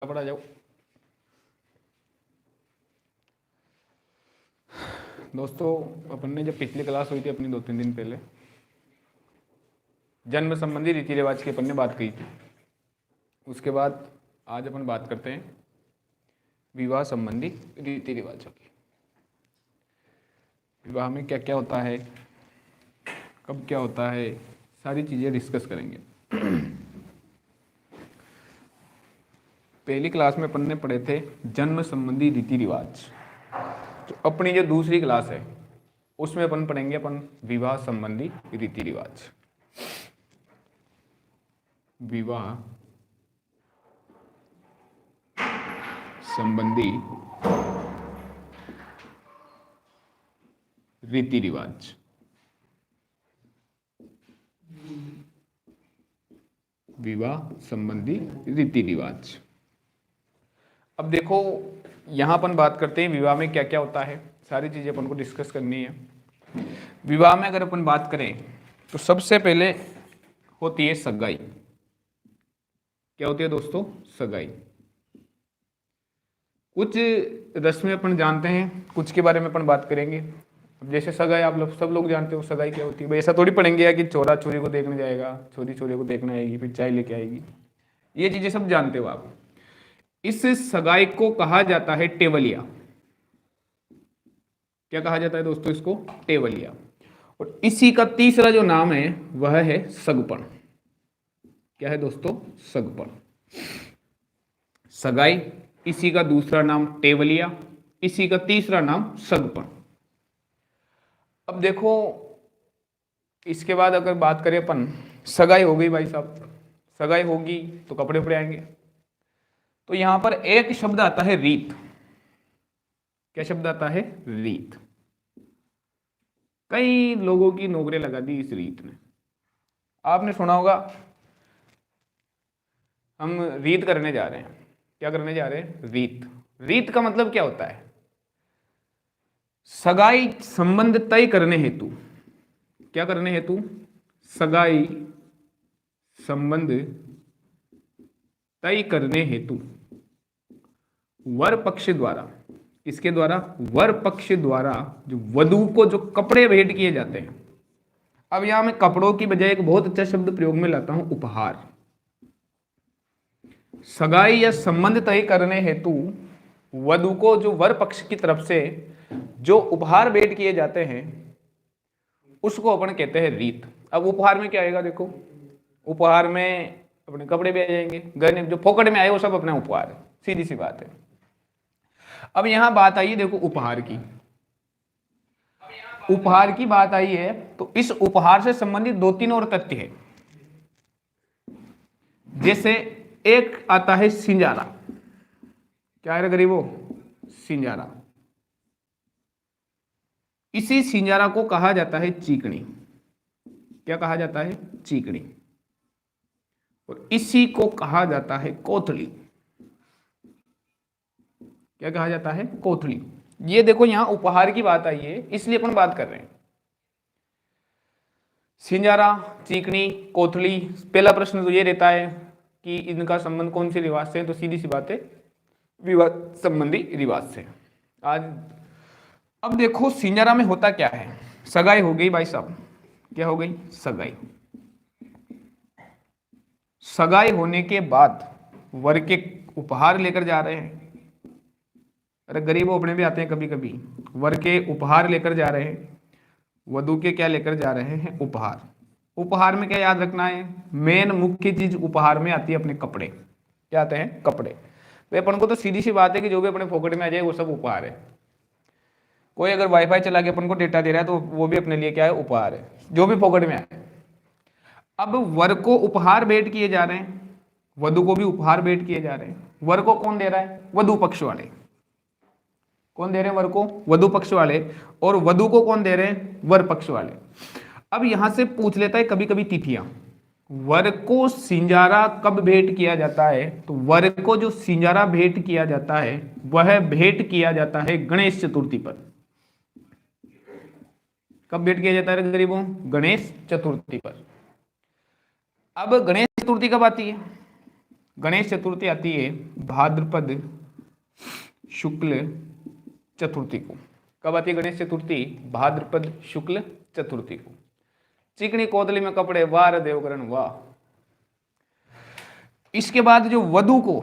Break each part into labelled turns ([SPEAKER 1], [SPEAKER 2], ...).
[SPEAKER 1] पड़ा जाओ। दोस्तों, अपन ने जब पिछली क्लास हुई थी अपनी 2-3 दिन पहले, जन्म संबंधी रीति रिवाज की अपन ने बात की थी। उसके बाद आज अपन बात करते हैं विवाह संबंधी रीति रिवाजों की। विवाह में क्या क्या होता है, कब क्या होता है, सारी चीज़ें डिस्कस करेंगे। पहली क्लास में अपन ने पढ़े थे जन्म संबंधी रीति रिवाज। तो अपनी जो दूसरी क्लास है उसमें अपन पढ़ेंगे विवाह संबंधी रीति रिवाज। विवाह संबंधी रीति रिवाज। विवाह संबंधी रीति रिवाज। अब देखो, यहां अपन बात करते हैं विवाह में क्या क्या होता है, सारी चीजें अपन को डिस्कस करनी है। विवाह में अगर अपन बात करें तो सबसे पहले होती है सगाई। क्या होती है दोस्तों? सगाई। कुछ रस्में अपन जानते हैं, कुछ के बारे में अपन बात करेंगे। अब जैसे सगाई आप लोग सब लोग जानते हो, सगाई क्या होती है। भाई ऐसा थोड़ी पढ़ेंगे कि छोरा छोरी को देखने जाएगा, छोरी छोरे को देखने आएगी, फिर चाय लेके आएगी। ये चीजें सब जानते हो आप। इस सगाई को कहा जाता है टेवलिया। क्या कहा जाता है दोस्तों? इसको टेवलिया। और इसी का तीसरा जो नाम है वह है सगपण। क्या है दोस्तों? सगपण। सगाई, इसी का दूसरा नाम टेवलिया, इसी का तीसरा नाम सगपण। अब देखो, इसके बाद अगर बात करें अपन, सगाई हो गई भाई साहब, सगाई होगी तो कपड़े उपड़े आएंगे। तो यहां पर एक शब्द आता है रीत। क्या शब्द आता है? रीत। कई लोगों की नौकरी लगा दी इस रीत ने। आपने सुना होगा हम रीत करने जा रहे हैं। क्या करने जा रहे हैं? रीत। रीत का मतलब क्या होता है? सगाई संबंध तय करने हेतु। क्या करने हेतु? सगाई संबंध तय करने हेतु वर पक्ष द्वारा, इसके द्वारा वर पक्ष द्वारा जो वधू को जो कपड़े भेंट किए जाते हैं। अब यहां मैं कपड़ों की बजाय एक बहुत अच्छा शब्द प्रयोग में लाता हूं, उपहार। सगाई या संबंध तय करने हेतु वधु को जो वर पक्ष की तरफ से जो उपहार भेंट किए जाते हैं उसको अपन कहते हैं रीत। अब उपहार में क्या आएगा? देखो, उपहार में अपने कपड़े भी आ जाएंगे, गहने जो फोकट में आए वो सब अपना उपहार है। सीधी सी बात है। अब यहां बात आई, देखो उपहार की, उपहार की बात आई है तो इस उपहार से संबंधित 2-3 और तथ्य है। जैसे एक आता है सिंजारा। क्या है रे गरीबों? सिंजारा। इसी सिंजारा को कहा जाता है चीकणी। क्या कहा जाता है? चीकणी। और इसी को कहा जाता है कोथली। क्या कहा जाता है? कोथली। ये देखो, यहां उपहार की बात आई है इसलिए अपन बात कर रहे हैं। सिंजारा, चीकणी, कोथली। पहला प्रश्न तो ये रहता है कि इनका संबंध कौन से रिवाज से है, तो सीधी सी बात है विवाह संबंधी रिवाज से। आज अब देखो, सिंजारा में होता क्या है? सगाई हो गई भाई साहब। क्या हो गई? सगाई। सगाई होने के बाद वर के उपहार लेकर जा रहे हैं। अरे गरीबों, अपने भी आते हैं कभी कभी। वर के उपहार लेकर जा रहे हैं, वधु के क्या लेकर जा रहे हैं? उपहार। उपहार में क्या याद रखना है? मेन मुख्य चीज उपहार में आती है अपने कपड़े। क्या आते हैं? कपड़े। तो अपन को तो सीधी सी बात है कि जो भी अपने पॉकेट में आ जाए वो सब उपहार है। कोई अगर वाईफाई चला के अपन को डेटा दे रहा है तो वो भी अपने लिए क्या है? उपहार है, जो भी पॉकेट में आए। अब वर को उपहार भेंट किए जा रहे हैं, वधु को भी उपहार भेंट किए जा रहे हैं। वर को कौन दे रहा है? वधु पक्ष वाले। कौन दे रहे हैं वर को? वधु पक्ष वाले। और वधु को कौन दे रहे हैं? वर पक्ष वाले। अब यहां से पूछ लेता है कभी कभी तिथियां। वर को सिंजारा कब भेंट किया जाता है? तो वर को जो सिंजारा भेंट किया जाता है वह भेंट किया जाता है गणेश चतुर्थी पर। कब भेंट किया जाता है गरीबों? गणेश चतुर्थी पर। अब गणेश चतुर्थी कब आती है? गणेश चतुर्थी आती है भाद्रपद शुक्ल चतुर्थी को। कब आती है गणेश चतुर्थी? भाद्रपद शुक्ल चतुर्थी को। चिकनी कोतली में कपड़े, वाह रे देवकरण वाह। इसके बाद जो वधू को,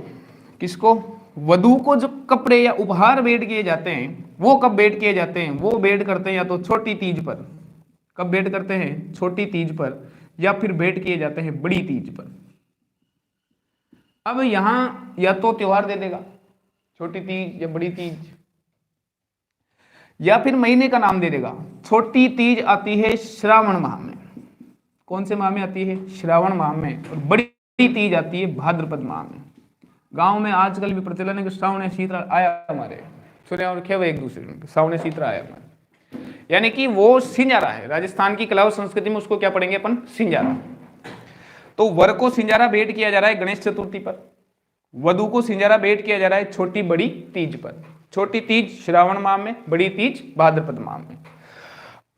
[SPEAKER 1] किसको? वधू को जो कपड़े या उपहार भेंट किए जाते हैं, वो कब भेंट किए जाते हैं? वो भेंट करते हैं या तो छोटी तीज पर। कब भेंट करते हैं? छोटी तीज पर, या फिर भेंट किए जाते हैं बड़ी तीज पर। अब यहां या तो त्योहार दे देगा, छोटी तीज या बड़ी तीज, या फिर महीने का नाम दे देगा। छोटी तीज आती है श्रावण माह में। कौन से माह में आती है? श्रावण माह में। और बड़ी तीज आती है भाद्रपद माह में। गांव में आजकल भी प्रचलन है कि श्रावण शीतला आया हमारे, सूर्य और खेव एक दूसरे में, श्रावण शीतला आया हमारे, यानी कि वो सिंजारा है। राजस्थान की कला और संस्कृति में उसको क्या पढ़ेंगे अपन? सिंजारा। तो वर को सिंजारा भेंट किया जा रहा है गणेश चतुर्थी पर, वधू को सिंजारा भेंट किया जा रहा है छोटी बड़ी तीज पर। छोटी तीज श्रावण माह में, बड़ी तीज भाद्रपद माह में।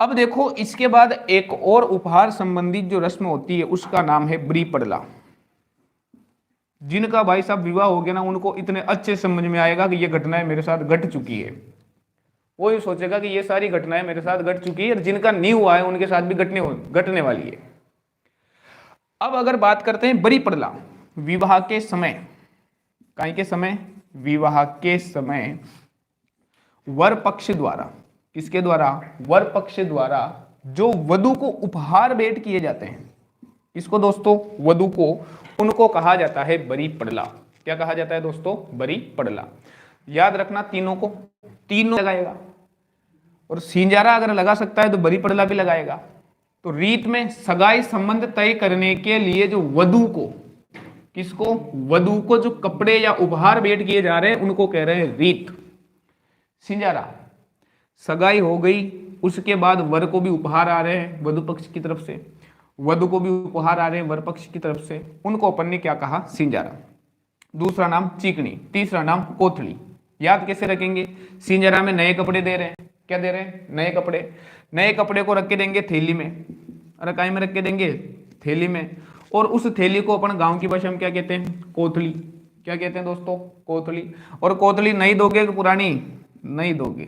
[SPEAKER 1] अब देखो, इसके बाद एक और उपहार संबंधित जो रस्म होती है उसका नाम है बरी पड़ला। जिनका भाई साहब विवाह हो गया ना, उनको इतने अच्छे समझ में आएगा कि ये घटनाएं मेरे साथ घट चुकी है। वो ये सोचेगा कि ये सारी घटनाएं मेरे साथ घट चुकी है, और जिनका नहीं हुआ है उनके साथ भी घटने वाली है। अब अगर बात करते हैं बरी पड़ला, विवाह के समय, काई के समय? विवाह के समय वर पक्ष द्वारा, किसके द्वारा? वर पक्ष द्वारा जो वधू को उपहार भेंट किए जाते हैं, किसको दोस्तों? वधू को, उनको कहा जाता है बरी पड़ला। क्या कहा जाता है दोस्तों? बरी पड़ला। याद रखना, तीनों को, तीनों लगाएगा, और सिंजारा अगर लगा सकता है तो बरी पड़ला भी लगाएगा। तो रीत में सगाई संबंध तय करने के लिए जो वधू को, किसको? वधू को जो कपड़े या उपहार भेंट किए जा रहे हैं उनको कह रहे हैं रीत, सिंजारा। सगाई हो गई, उसके बाद वर को भी उपहार आ रहे हैं वधु पक्ष की तरफ से, वधु को भी उपहार आ रहे हैं वर पक्ष की तरफ से, उनको अपन ने क्या कहा? सिंजारा। दूसरा नाम चीकनी, तीसरा नाम कोथली। याद कैसे रखेंगे? सिंजारा में नए कपड़े दे रहे हैं, क्या दे रहे हैं? नए कपड़े। नए कपड़े को रख के देंगे थैली में, अरे काय में रख के देंगे? थैली में। और उस थैली को अपन गांव की भाषा में क्या कहते हैं? कोथली। क्या कहते हैं दोस्तों? कोथली। और कोथली नई दोगे कि पुरानी? नहीं दोगे।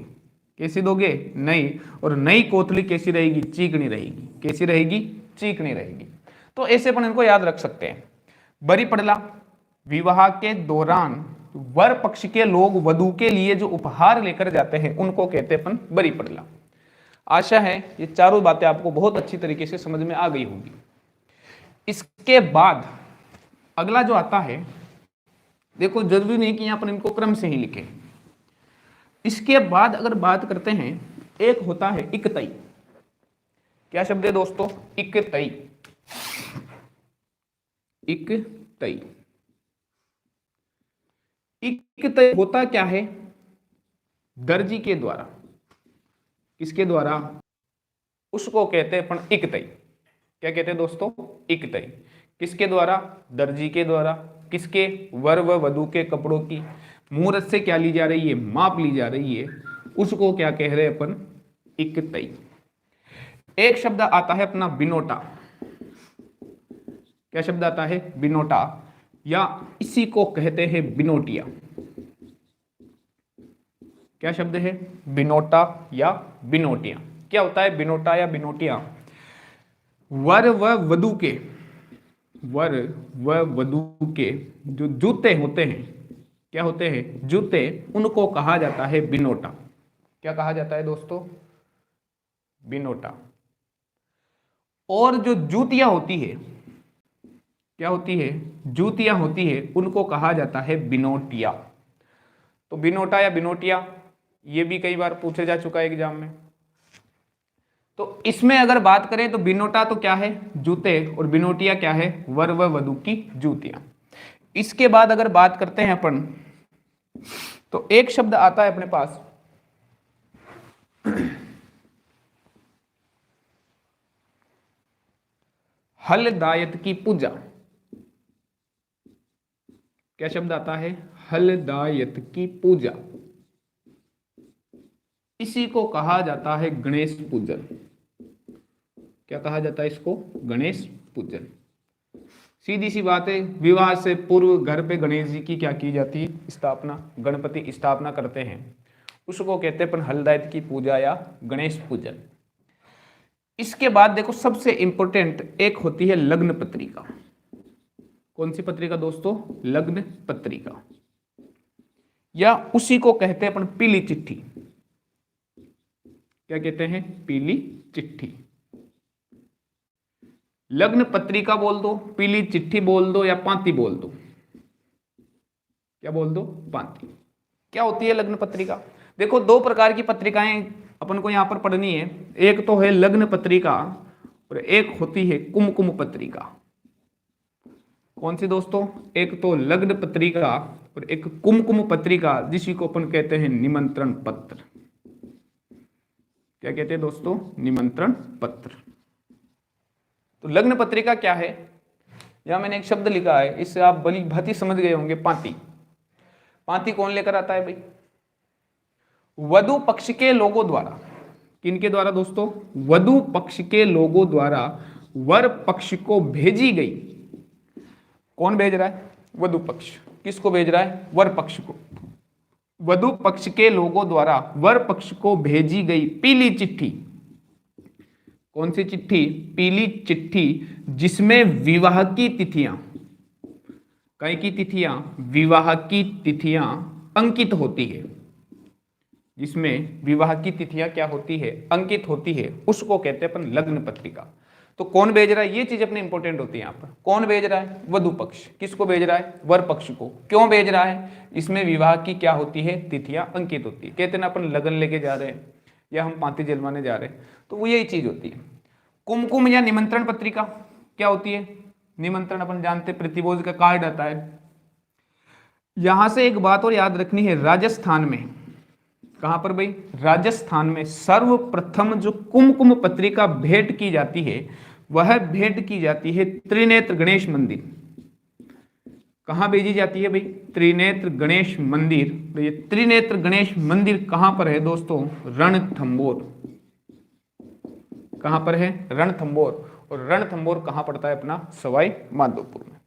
[SPEAKER 1] कैसी दोगे? नई। और नई कोथली कैसी रहेगी? चीकनी रहेगी। कैसी रहेगी? चीकनी रहेगी। तो ऐसे अपन इनको याद रख सकते हैं। बरी पड़ला, विवाह के दौरान वर पक्ष के लोग वधू के लिए जो उपहार लेकर जाते हैं उनको कहते हैं अपन बरी पड़ला। आशा है ये चारों बातें आपको बहुत अच्छी तरीके से समझ में आ गई होगी। इसके बाद अगला जो आता है, देखो जरूरी नहीं कि यहां पर इनको क्रम से ही लिखें। इसके बाद अगर बात करते हैं, एक होता है इकतई। क्या शब्द है दोस्तों? इकतई। इकतई। इकतई होता क्या है? दर्जी के द्वारा, किसके द्वारा? उसको कहते हैं अपन इकतई। क्या कहते हैं दोस्तों? इकतई। किसके द्वारा? दर्जी के द्वारा। किसके? वर व वधू के कपड़ों की मुहूर्त से क्या ली जा रही है? माप ली जा रही है, उसको क्या कह रहे हैं अपन? इकतई। एक शब्द आता है अपना बिनोटा। क्या शब्द आता है? बिनोटा, या इसी को कहते हैं बिनोटिया। क्या शब्द है? बिनोटा या बिनोटिया। क्या होता है बिनोटा या बिनोटिया? वर व वधू के, वर व वधू के जो जूते होते हैं, क्या होते हैं? जूते, उनको कहा जाता है बिनोटा। क्या कहा जाता है दोस्तों? बिनोटा। और जो जूतियां होती है, क्या होती है? जूतियां होती है, उनको कहा जाता है बिनोटिया। तो बिनोटा या बिनोटिया, ये भी कई बार पूछा जा चुका है एग्जाम में। तो इसमें अगर बात करें तो बिनोटा तो क्या है? जूते, और बिनोटिया क्या है? वर व वधू की जूतियां। इसके बाद अगर बात करते हैं अपन, तो एक शब्द आता है अपने पास हलदायत की पूजा। क्या शब्द आता है? हलदायत की पूजा। इसी को कहा जाता है गणेश पूजन। क्या कहा जाता है इसको? गणेश पूजन। सीधी सी बात है, विवाह से पूर्व घर पे गणेश जी की क्या की जाती है, स्थापना, गणपति स्थापना करते हैं, उसको कहते हैं अपन हलदायत की पूजा या गणेश पूजन। इसके बाद देखो सबसे इंपॉर्टेंट एक होती है लग्न पत्रिका। कौन सी पत्रिका दोस्तों? लग्न पत्रिका, या उसी को कहते हैं अपन पीली चिट्ठी। क्या कहते हैं? पीली चिट्ठी। लग्न पत्रिका बोल दो, पीली चिट्ठी बोल दो, या पांति बोल दो। क्या बोल दो? पांति। क्या होती है लग्न पत्रिका? देखो दो प्रकार की पत्रिकाएं अपन को यहां पर पढ़नी है। एक तो है लग्न पत्रिका और एक होती है कुमकुम पत्रिका। कौन सी दोस्तों? एक तो लग्न पत्रिका और एक कुमकुम पत्रिका, जिसी को अपन कहते हैं निमंत्रण पत्र। क्या कहते हैं दोस्तों? निमंत्रण पत्र। तो लग्न पत्रिका क्या है? यहां मैंने एक शब्द लिखा है, इससे आप भली भांति समझ गए होंगे, पांति। पांति कौन लेकर आता है भाई? वधु पक्ष के लोगों द्वारा। किनके द्वारा दोस्तों? वधु पक्ष के लोगों द्वारा वर पक्ष को भेजी गई। कौन भेज रहा है? वधु पक्ष। किसको भेज रहा है? वर पक्ष को। वधु पक्ष के लोगों द्वारा वर पक्ष को भेजी गई पीली चिट्ठी। कौन सी चिट्ठी? पीली चिट्ठी, जिसमें विवाह की तिथियां, कई की तिथियां? विवाह की तिथियां अंकित होती है। जिसमें विवाह की तिथियां क्या होती है? अंकित होती है, उसको कहते हैं अपन लग्न पत्रिका। तो कौन भेज रहा है? ये चीज अपने इंपॉर्टेंट होती है यहां पर। कौन भेज रहा है? वधु पक्ष। किसको भेज रहा है? वर पक्ष को। क्यों भेज रहा है? इसमें विवाह की क्या होती है? तिथियां अंकित होती है। कहते ना अपन लगन लेके जा रहे हैं या हम पांति जलवाने जा रहे हैं, तो वो यही चीज होती है। कुमकुम या निमंत्रण पत्रिका क्या होती है? निमंत्रण अपन जानते, प्रतिभोज का कार्ड आता है। यहां से एक बात और याद रखनी है, राजस्थान में, कहां पर भाई? राजस्थान में सर्वप्रथम जो कुमकुम पत्रिका भेंट की जाती है, वह भेंट की जाती है त्रिनेत्र गणेश मंदिर। कहां भेजी जाती है भाई? त्रिनेत्र गणेश मंदिर। तो ये त्रिनेत्र गणेश मंदिर कहां पर है दोस्तों? रणथंभौर। कहां पर है? रणथंभौर। और रणथंभौर कहां पड़ता है अपना? सवाई माधोपुर में।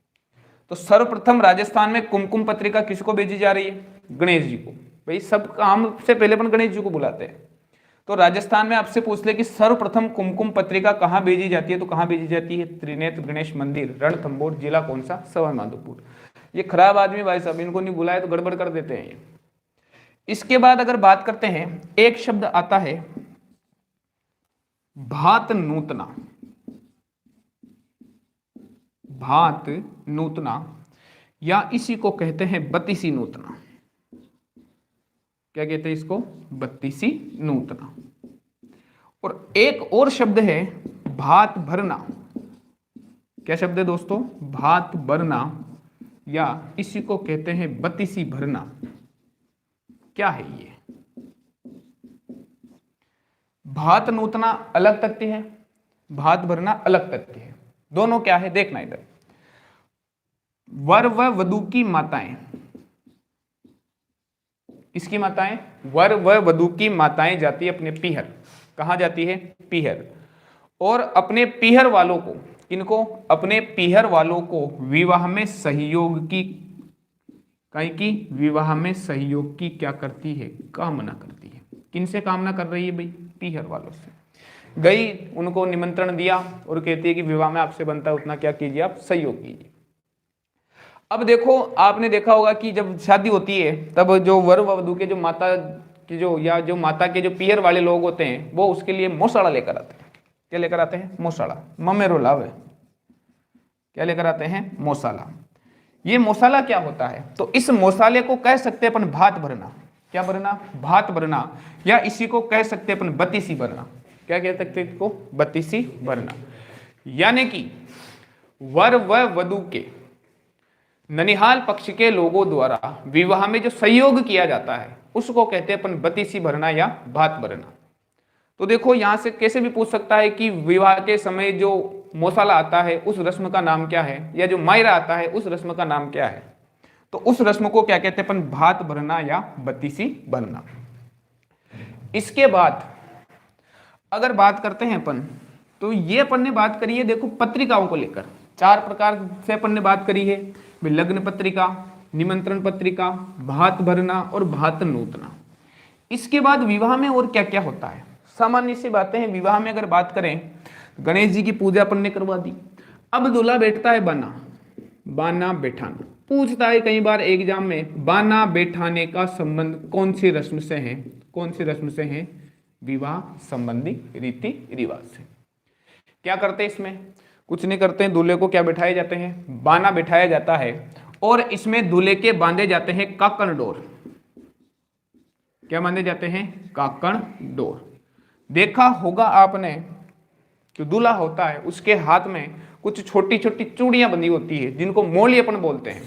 [SPEAKER 1] तो सर्वप्रथम राजस्थान में कुमकुम पत्रिका किसको भेजी जा रही है? गणेश जी को। भाई सब काम से पहले अपन गणेश जी को बुलाते हैं। तो राजस्थान में आपसे पूछ ले कि सर्वप्रथम कुमकुम पत्रिका कहां भेजी जाती है, तो कहां भेजी जाती है? त्रिनेत्र गणेश मंदिर, रणथंभौर, जिला कौन सा? सवाई माधोपुर। ये खराब आदमी भाई साहब, इनको नहीं बुलाए तो गड़बड़ कर देते हैं ये। इसके बाद अगर बात करते हैं, एक शब्द आता है भात नूतना। भात नूतना, या इसी को कहते हैं बत्तीसी नूतना। क्या कहते हैं इसको? बत्तीसी नूतना। और एक और शब्द है भात भरना। क्या शब्द है दोस्तों? भात भरना, या इसी को कहते हैं बत्तीसी भरना। क्या है ये? भात नूतना अलग तथ्य है, भात भरना अलग तथ्य है। दोनों क्या है देखना इधर। वर व वधु की माताएं, इसकी माताएं, वर व वधु की माताएं जाती है अपने पीहर। कहां जाती है? पीहर। और अपने पीहर वालों को, किनको? अपने पीहर वालों को विवाह में सहयोग की, कहीं की विवाह में सहयोग की क्या करती है? कामना करती है। किनसे कामना कर रही है भाई? पीहर वालों से। गई, उनको निमंत्रण दिया और कहती है कि विवाह में आपसे बनता है उतना क्या कीजिए, आप सहयोग कीजिए। अब देखो, आपने देखा होगा कि जब शादी होती है तब जो वर व वधु के जो माता के जो, या जो माता के जो पीहर वाले लोग होते हैं, वो उसके लिए मोसाड़ा लेकर आते हैं। क्या लेकर आते हैं? मोसाड़ा। ममेरो लावे। क्या लेकर आते हैं? मोसाला। ये मोसाला क्या होता है? तो इस मोसाले को कह सकते हैं अपन भात भरना। क्या भरना? भात भरना। या इसी को कह सकते हैं अपन बत्तीसी भरना। क्या कह सकते हैं इसको? बत्तीसी भरना। यानी कि वर व वधु के ननिहाल पक्ष के लोगों द्वारा विवाह में जो सहयोग किया जाता है, उसको कहते हैं अपन बत्तीसी भरना या भात भरना। तो देखो यहां से कैसे भी पूछ सकता है कि विवाह के समय जो मोसाला आता है उस रस्म का नाम क्या है, या जो मायरा आता है उस रस्म का नाम क्या है। तो उस रस्म को क्या कहते हैं अपन? भात भरना या बत्तीसी भरना। इसके बाद अगर बात करते हैं अपन, तो ये अपन ने बात करी है देखो पत्रिकाओं को लेकर, 4 प्रकार से अपन ने बात करी है, लग्न पत्रिका, निमंत्रण पत्रिका, भात भरना और भात नोतना। इसके बाद विवाह में और क्या क्या होता है, सामान्य सी बातें हैं। विवाह में अगर बात करें, गणेश जी की पूजा अपन ने करवा दी। अब दूल्हा बैठता है बाना, बाना बैठाना। पूछता है कई बार एग्जाम में, बाना बैठाने का संबंध कौन सी रस्म से है, कौन सी रस्म से है, विवाह संबंधी रीति रिवाज से। क्या करते हैं इसमें, कुछ नहीं करते हैं। दूल्हे को क्या बैठाए जाते हैं, बाना बैठाया जाता है और इसमें दूल्हे के बांधे जाते हैं काकण डोर। क्या बांधे जाते हैं, काकण डोर। देखा होगा आपने, जो दूल्हा होता है उसके हाथ में कुछ छोटी छोटी चूड़ियां बंधी होती है, जिनको मोली अपन बोलते हैं,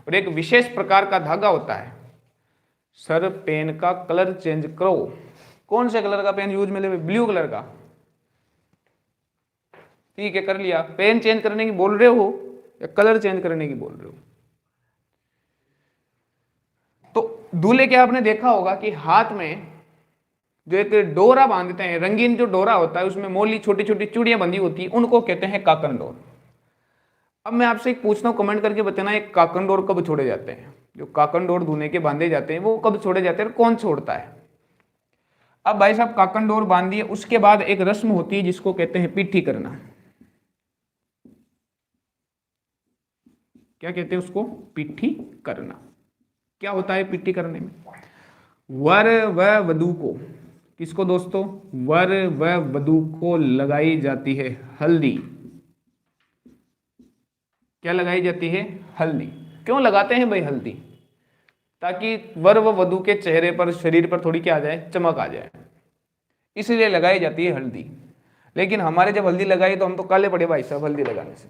[SPEAKER 1] और एक विशेष प्रकार का धागा होता है। सर पेन का कलर चेंज करो, कौन से कलर का पेन यूज में ले, ब्लू कलर का, ठीक है कर लिया। पेन चेंज करने की बोल रहे हो या कलर चेंज करने की बोल रहे हो। तो दूल्हे के आपने देखा होगा कि हाथ में जो एक डोरा बांधते हैं, रंगीन जो डोरा होता है, उसमें मोली छोटी छोटी चूड़ियां बंधी होती है, उनको कहते हैं काकण डोर। अब मैं आपसे एक पूछता हूं, कमेंट करके बताना, एक काकण डोर कब छोड़े जाते हैं, जो काकण डोर दूल्हे के बांधे जाते हैं वो कब छोड़े जाते हैं, कौन छोड़ता है। अब भाई साहब काकण डोर बांध दिए, उसके बाद एक रस्म होती है जिसको कहते हैं पीठी करना। क्या कहते हैं उसको, पीठी करना। क्या होता है पीठी करने में, वर व वधू को, किसको दोस्तों, वर व वधू को लगाई जाती है हल्दी। क्या लगाई जाती है, हल्दी। क्यों लगाते हैं भाई हल्दी, ताकि वर व वधू के चेहरे पर, शरीर पर थोड़ी क्या आ जाए, चमक आ जाए, इसलिए लगाई जाती है हल्दी। लेकिन हमारे जब हल्दी लगाई तो हम तो काले पड़े भाई साहब हल्दी लगाने से।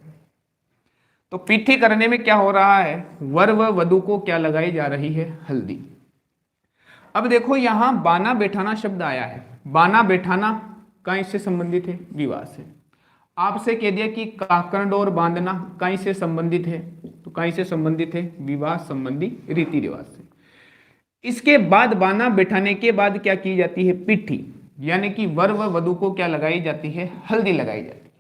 [SPEAKER 1] तो पीठी करने में क्या हो रहा है, वर व वधू को क्या लगाई जा रही है, हल्दी। अब देखो यहां बाना बैठाना शब्द आया है, बाना बैठाना कहीं से संबंधित है, विवाह से। आपसे कह दिया कि काकण डोर बांधना कहीं से संबंधित है, तो कहीं से संबंधित है, विवाह संबंधी रीति रिवाज से। इसके बाद बाना बैठाने के बाद क्या की जाती है, पीठी, यानी कि वर व वधू को क्या लगाई जाती है, हल्दी लगाई जाती है।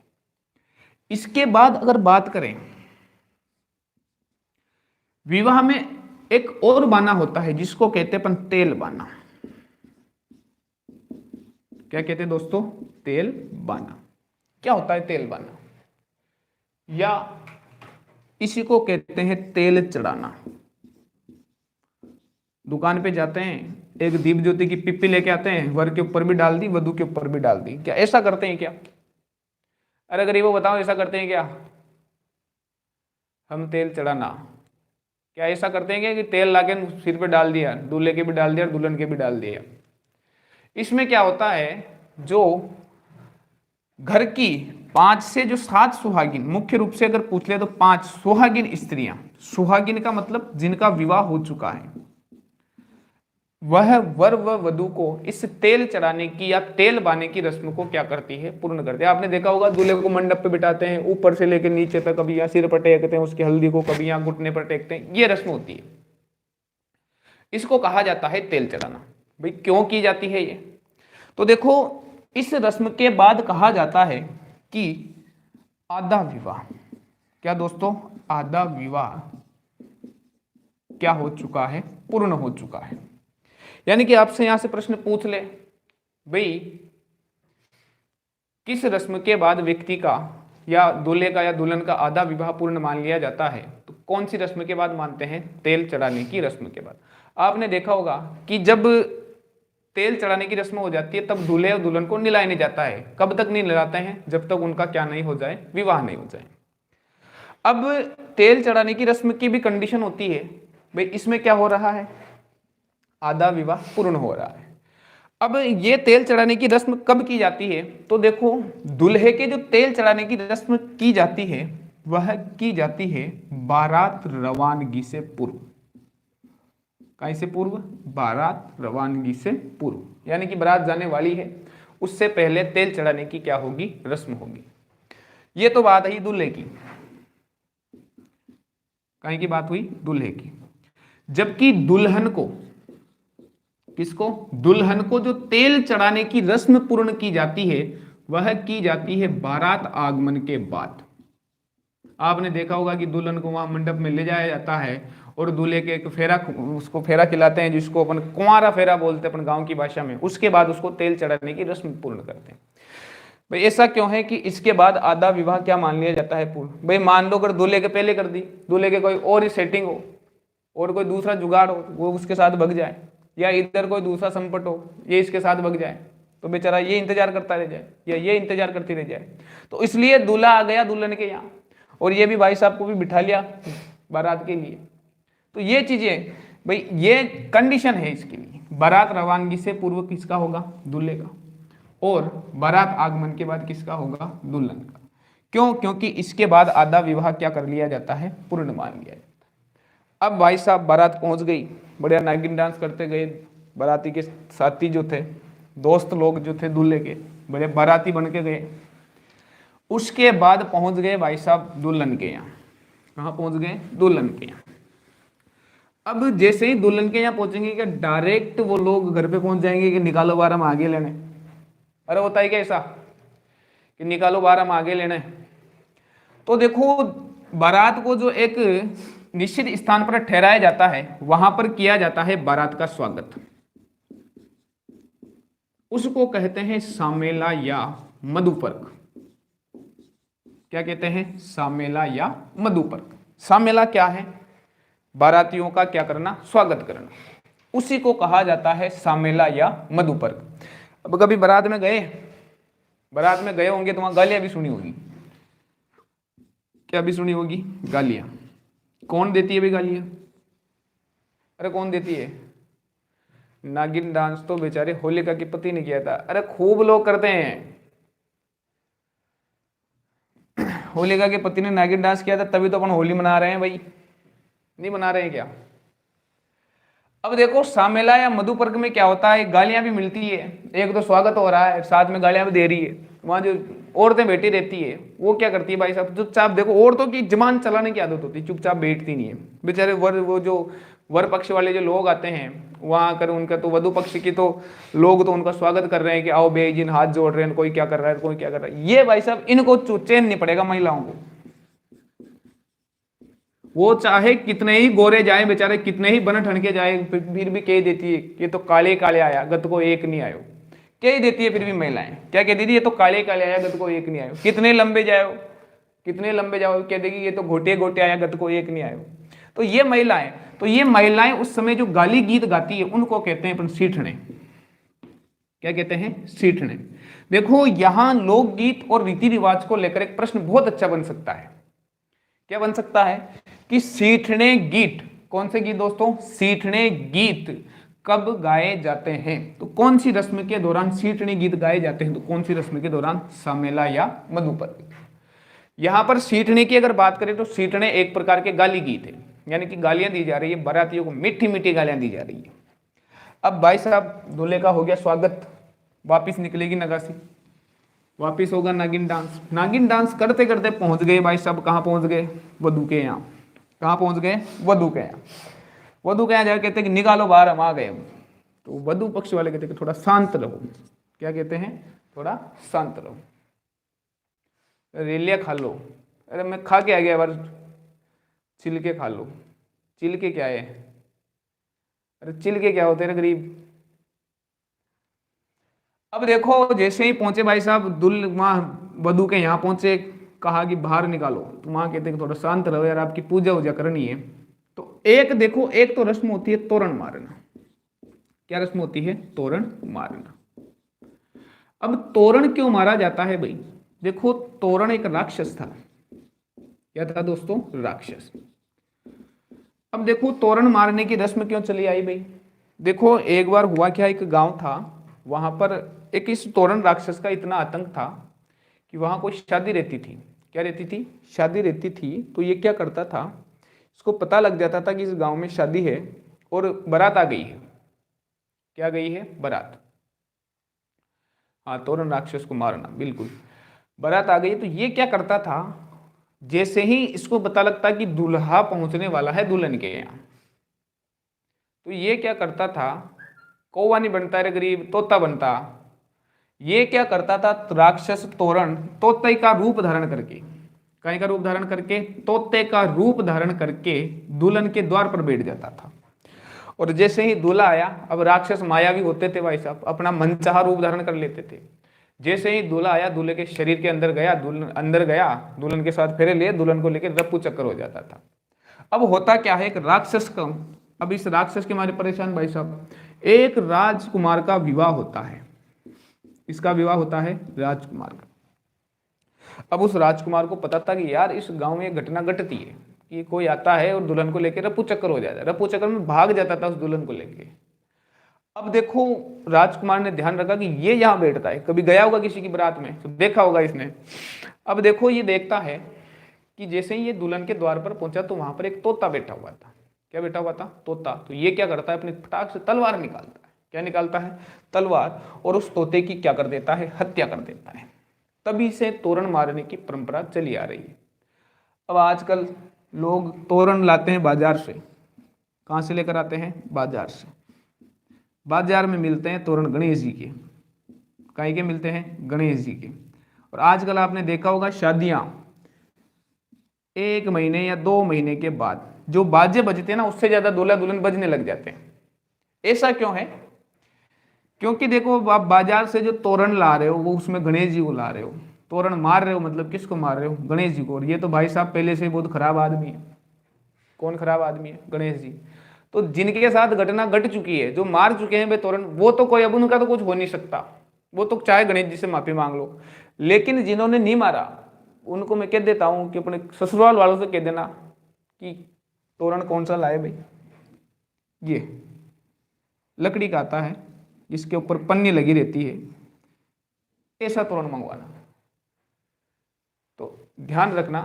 [SPEAKER 1] इसके बाद अगर बात करें, विवाह में एक और बाना होता है जिसको कहते हैं अपन तेल बाना। क्या कहते हैं दोस्तों, तेल बाना। क्या होता है तेल बाना, या इसी को कहते हैं तेल चढ़ाना। दुकान पे जाते हैं, एक दीप ज्योति की पिप्पी लेके आते हैं, वर के ऊपर भी डाल दी, वधू के ऊपर भी डाल दी। क्या ऐसा करते हैं क्या, अरे गरीबों बताओ ऐसा करते हैं क्या, हम तेल चढ़ाना, क्या ऐसा करते हैं क्या कि तेल लाके सिर पे डाल दिया, दूल्हे के भी डाल दिया, दुल्हन के भी डाल दिया। इसमें क्या होता है, जो घर की 5 से जो 7 सुहागिन, मुख्य रूप से अगर पूछ ले तो 5 सुहागिन स्त्रियां, सुहागिन का मतलब जिनका विवाह हो चुका है, वह वर व वधू को इस तेल चढ़ाने की या तेल बाने की रस्म को क्या करती है, पूर्ण करती है। आपने देखा होगा दूल्हे को मंडप पे बिठाते हैं, ऊपर से लेकर नीचे तक, कभी यहाँ सिर पर टेकते हैं उसकी हल्दी को, कभी यहाँ घुटने पर टेकते हैं, ये रस्म होती है। इसको कहा जाता है तेल चढ़ाना। भाई क्यों की जाती है ये, तो देखो इस रस्म के बाद कहा जाता है कि आधा विवाह, क्या दोस्तों, आधा विवाह क्या हो चुका है, पूर्ण हो चुका है। यानी कि आपसे यहां से प्रश्न पूछ ले, भाई किस रस्म के बाद व्यक्ति का या दूल्हे का या दुल्हन का आधा विवाह पूर्ण मान लिया जाता है, तो कौन सी रस्म के बाद मानते हैं, तेल चढ़ाने की रस्म के बाद। आपने देखा होगा कि जब तेल चढ़ाने की रस्म हो जाती है तब दूल्हे और दुल्हन को निलाने जाता है। कब तक नहीं निलाते हैं, जब तक उनका क्या नहीं हो जाए, विवाह नहीं हो जाए। अब तेल चढ़ाने की रस्म की भी कंडीशन होती है, भाई इसमें क्या हो रहा है, आधा विवाह पूर्ण हो रहा है। अब ये तेल चढ़ाने की रस्म कब की जाती है, तो देखो दूल्हे के जो तेल चढ़ाने की रस्म की जाती है वह की जाती है बारात रवानगी से पूर्व। कहीं से पूर्व, बारात रवानगी से पूर्व, यानी कि बारात जाने वाली है उससे पहले तेल चढ़ाने की क्या होगी, रस्म होगी। ये तो बात है दूल्हे की, कहीं की बात हुई, दूल्हे की। जबकि दुल्हन को, किसको, दुल्हन को जो तेल चढ़ाने की रस्म पूर्ण की जाती है वह की जाती है बारात आगमन के बाद। आपने देखा होगा कि दुल्हन को वहां मंडप में ले जाया जाता है और दूल्हे के एक फेरा, उसको फेरा खिलाते हैं, जिसको अपन कुंवारा फेरा बोलते हैं अपन गांव की भाषा में। उसके बाद उसको तेल चढ़ाने की रस्म पूर्ण करते हैं। भाई ऐसा क्यों है कि इसके बाद आधा विवाह क्या मान लिया जाता है पूर्ण? भाई मान लो अगर दूल्हे के पहले कर दी, दूल्हे के कोई और ही सेटिंग हो और कोई दूसरा जुगाड़ हो, वो उसके साथ भग जाए, या इधर कोई दूसरा संपट हो, ये इसके साथ भग जाए, तो बेचारा ये इंतजार करता रह जाए या ये इंतजार करती रह जाए। तो इसलिए दूल्हा आ गया दुल्हन के यहाँ, और ये भी भाई साहब को भी बिठा लिया बारात के लिए। तो ये चीजें भाई, ये कंडीशन है इसके लिए। बारात रवानगी से पूर्व किसका होगा? दूल्हे का। और बारात आगमन के बाद किसका होगा? दुल्हन का। क्यों? क्योंकि इसके बाद आधा विवाह क्या कर लिया जाता है? पूर्ण मान लिया जाता है। अब भाई साहब बारात पहुंच गई, बढ़िया नागिन डांस करते गए, बाराती के साथी जो थे, दोस्त लोग जो थे दूल्हे के, बड़े बाराती बन के गए। उसके बाद पहुंच गए भाई साहब दुल्हन के यहाँ। कहाँ पहुंच गए? दुल्हन के यहाँ। अब जैसे ही दुल्हन के यहाँ पहुंचेंगे, क्या डायरेक्ट वो लोग घर पे पहुंच जाएंगे कि निकालो बार हम आगे लेने? अरे होता है क्या ऐसा कि निकालो बार हम आगे लेने? तो देखो, बारात को जो एक निश्चित स्थान पर ठहराया जाता है, वहां पर किया जाता है बारात का स्वागत। उसको कहते हैं सामेला या मधुपर्क। क्या कहते हैं? सामेला या मधुपर्क। सामेला क्या है? बारातियों का क्या करना? स्वागत करना। उसी को कहा जाता है सामेला या मधुपर्क। अब कभी बारात में गए होंगे तो वहां गालियां भी सुनी होगी। क्या भी सुनी होगी? गालियां। कौन देती है भाई गालियां? अरे कौन देती है? नागिन डांस तो बेचारे होलिका के पति ने किया था। अरे खूब लोग करते हैं। होलिका के पति ने नागिन डांस किया था, तभी तो अपन होली मना रहे हैं भाई। नहीं मना रहे हैं क्या? अब देखो, सामेला या मधुपर्क में क्या होता है? गालियां भी मिलती है। एक तो स्वागत हो रहा है, साथ में गालियां भी दे रही है। वहां जो औरतें बैठी रहती है, वो क्या करती है भाई साहब? चुपचाप, देखो औरतों की जबान चलाने की आदत होती है, चुपचाप बैठती नहीं है बेचारे। वो जो वर पक्ष वाले जो लोग आते हैं वहां आकर, उनका तो वधु पक्ष की तो लोग तो उनका स्वागत कर रहे हैं कि आओ बेजिन, हाथ जोड़ रहे हैं, कोई क्या कर रहा है, कोई क्या कर रहा है। ये भाई साहब, इनको चैन नहीं पड़ेगा महिलाओं को। वो चाहे कितने ही गोरे जाए बेचारे, कितने ही बन ठन के जाए, फिर भी कह देती है ये तो काले काले आया, गत को एक नहीं आयो। कह देती है फिर भी महिलाएं, क्या कह देती है? ये तो काले काले आया, गत को एक नहीं आयो। कितने लंबे जाओ, कितने लंबे जाओ, कह देगी ये तो घोटे घोटे आया, गत को एक नहीं आयो। तो ये महिलाएं उस समय जो गाली गीत गाती है, उनको कहते हैं अपन सीठने। क्या कहते हैं? सीठने। देखो, यहां लोकगीत और रीति रिवाज को लेकर एक प्रश्न बहुत अच्छा बन सकता है। क्या बन सकता है कि सीठने गीत, कौन से गीत दोस्तों? सीठने गीत कब गाए जाते हैं? तो कौन सी रस्म के दौरान सीठने गीत गाए जाते हैं? तो कौन सी रस्म के दौरान? सामेला या मधुपर्क। यहां पर सीठने की अगर बात करें तो सीठने एक प्रकार के गाली गीत है, यानी कि गालियां दी जा रही है, बारातियों को मीठी मीठी गालियां दी जा रही है। अब भाई साहब दूल्हे का हो गया स्वागत, वापिस निकलेगी नगासी, वापिस होगा नागिन डांस। नागिन डांस करते करते पहुंच गए भाई साहब, कहाँ पहुंच गए? वधु के यहाँ। कहाँ पहुंच गए? वधु के यहाँ। वधु के यहाँ जाकर कहते कि निकालो बाहर, हम आ गए। तो वधु पक्ष वाले कहते कि थोड़ा शांत रहो। क्या कहते हैं? थोड़ा शांत रहो, रेलिया खा लो। अरे मैं खा के आ गया बार, छिलके खा लो। छिलके क्या है? अरे छिलके क्या होते हैं गरीब? अब देखो, जैसे ही पहुंचे भाई साहब वहां वधु के यहाँ पहुंचे, कहा कि बाहर निकालो। तो वहां कहते हैं कि थोड़ा शांत रहो यार, आपकी पूजा वूजा करनी है। तो एक देखो, एक तो रस्म होती है तोरण मारना। क्या रस्म होती है? तोरण मारना। अब तोरण क्यों मारा जाता है भाई? देखो, तोरण एक राक्षस था। क्या था दोस्तों? राक्षस। अब देखो, तोरण मारने की रस्म क्यों चली आई भाई? देखो, एक बार हुआ क्या, एक गांव था, वहां पर एक इस तोरण राक्षस का इतना आतंक था कि वहां कोई शादी रहती थी। क्या रहती थी? शादी रहती थी। तो ये क्या करता था, इसको पता लग जाता था कि इस गांव में शादी है और बारात आ गई है। क्या गई है? बारात। हाँ, तोरण राक्षस को मारना, बिल्कुल। बारात आ गई, तो ये क्या करता था, जैसे ही इसको पता लगता कि दूल्हा पहुंचने वाला है दुल्हन के यहाँ, तो ये क्या करता था, कौवा नहीं बनता रे गरीब, तोता बनता। ये क्या करता था, राक्षस तोरण तोते का रूप धारण करके कहीं का रूप धारण करके, तोते का रूप धारण करके दुल्हन के द्वार पर बैठ जाता था। और जैसे ही दूल्हा आया, अब राक्षस मायावी होते थे भाई साहब, अपना मनचाहा रूप धारण कर लेते थे। जैसे ही दूल्हा आया, दूल्हे के शरीर के अंदर गया, दुल्हन के साथ फेरे लिए, दुल्हन को लेकर रप्पू चक्कर हो जाता था। अब होता क्या है, एक राक्षस का, अब इस राक्षस के मारे परेशान भाई साहब, एक राजकुमार का विवाह होता है। इसका विवाह होता है राजकुमार का। अब उस राजकुमार को पता था कि यार इस गांव में घटना घटती है कि कोई आता है और दुल्हन को लेकर रप्पू चक्कर हो जाता है, रप्पू चक्कर में भाग जाता था उस दुल्हन को लेके। अब देखो, राजकुमार ने ध्यान रखा कि ये यहाँ बैठता है, कभी गया होगा किसी की बारात में तो देखा होगा इसने। अब देखो, ये देखता है कि जैसे ही ये दुल्हन के द्वार पर पहुंचा तो वहां पर एक तोता बैठा हुआ था। क्या बैठा हुआ था? तोता। तो ये क्या करता है, अपनी फटाक से तलवार निकालता है। क्या निकालता है? तलवार। और उस तोते की क्या कर देता है? हत्या कर देता है। तभी से तोरण मारने की परंपरा चली आ रही है। अब आजकल लोग तोरण लाते हैं बाजार से। कहाँ से लेकर आते हैं? बाजार से। बाजार में मिलते हैं तोरण गणेश जी के। काहे के मिलते हैं? गणेश जी के। और आजकल आपने देखा होगा शादियां 1 महीने या 2 महीने के बाद जो बाजे बजते हैं ना, उससे ज्यादा दूल्हा दुल्हन बजने लग जाते हैं। ऐसा क्यों है? क्योंकि देखो, आप बाजार से जो तोरण ला रहे हो वो उसमें गणेश जी को ला रहे हो। तोरण मार रहे हो मतलब किसको मार रहे हो? गणेश जी को। और ये तो भाई साहब पहले से बहुत खराब आदमी है। कौन खराब आदमी है? गणेश जी। तो जिनके साथ घटना घट चुकी है, जो मार चुके हैं वे तोरण, वो तो कोई, अब उनका तो कुछ हो नहीं सकता, वो तो चाहे गणेश जी से माफी मांग लो। लेकिन जिन्होंने नहीं मारा उनको मैं कह देता हूं कि अपने ससुराल वालों से कह देना कि तोरण कौन सा लाए भाई, ये लकड़ी का आता है जिसके ऊपर पन्नी लगी रहती है, ऐसा तोरण मंगवाना। तो ध्यान रखना,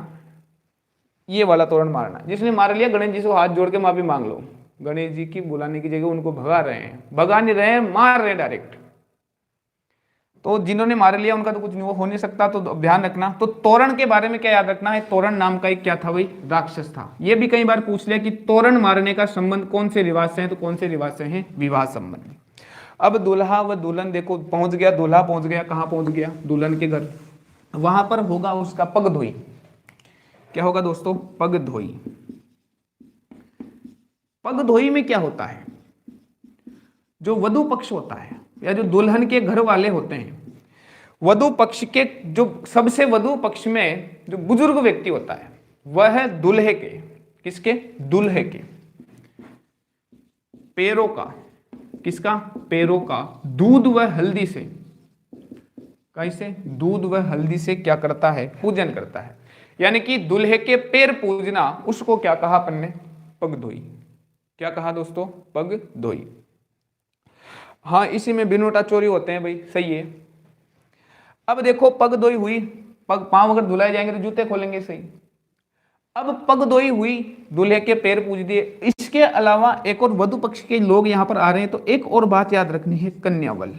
[SPEAKER 1] ये वाला तोरण मारना। जिसने मार लिया, गणेश जी से हाथ जोड़ के माफी मांग लो। गणेश जी की बुलाने की जगह उनको भगा रहे हैं, भगा नहीं रहे हैं, मार रहे हैं डायरेक्ट। तो जिन्होंने मार लिया उनका तो कुछ नहीं हो नहीं सकता। तो ध्यान रखना। तो तोरण के बारे में क्या याद रखना है? तोरण नाम का एक क्या था भाई? राक्षस था। ये भी कई बार पूछ लिया कि तोरण मारने का संबंध कौन से रिवाज से है? तो कौन से रिवाज से है? विवाह संबंध। अब दूल्हा व दुल्हन देखो पहुंच गया, दूल्हा पहुंच गया, कहां पहुंच गया? दुल्हन के घर। वहां पर होगा उसका पगधोई। क्या होगा दोस्तों? पगधोई। पगधोई में क्या होता है? जो वधु पक्ष होता है या जो दुल्हन के घर वाले होते हैं, वधु पक्ष के जो सबसे वधु पक्ष में जो बुजुर्ग व्यक्ति होता है, वह दूल्हे के, किसके? दूल्हे के पैरों का, किसका? पैरों का दूध व हल्दी से, कैसे? दूध व हल्दी से क्या करता है? पूजन करता है। यानी कि दूल्हे के पैर पूजना, उसको क्या कहा अपन ने? पगधोई। क्या कहा दोस्तों? पगधोई। हाँ, इसी में बिनोटा चोरी होते हैं भाई, सही है। अब देखो, पगधोई हुई, पग पांव अगर धुलाए जाएंगे तो जूते खोलेंगे, सही। अब पगधोई हुई, दूल्हे के पैर पूज दिए। इसके अलावा एक और वधु पक्ष के लोग यहां पर आ रहे हैं, तो एक और बात याद रखनी है, कन्यावल।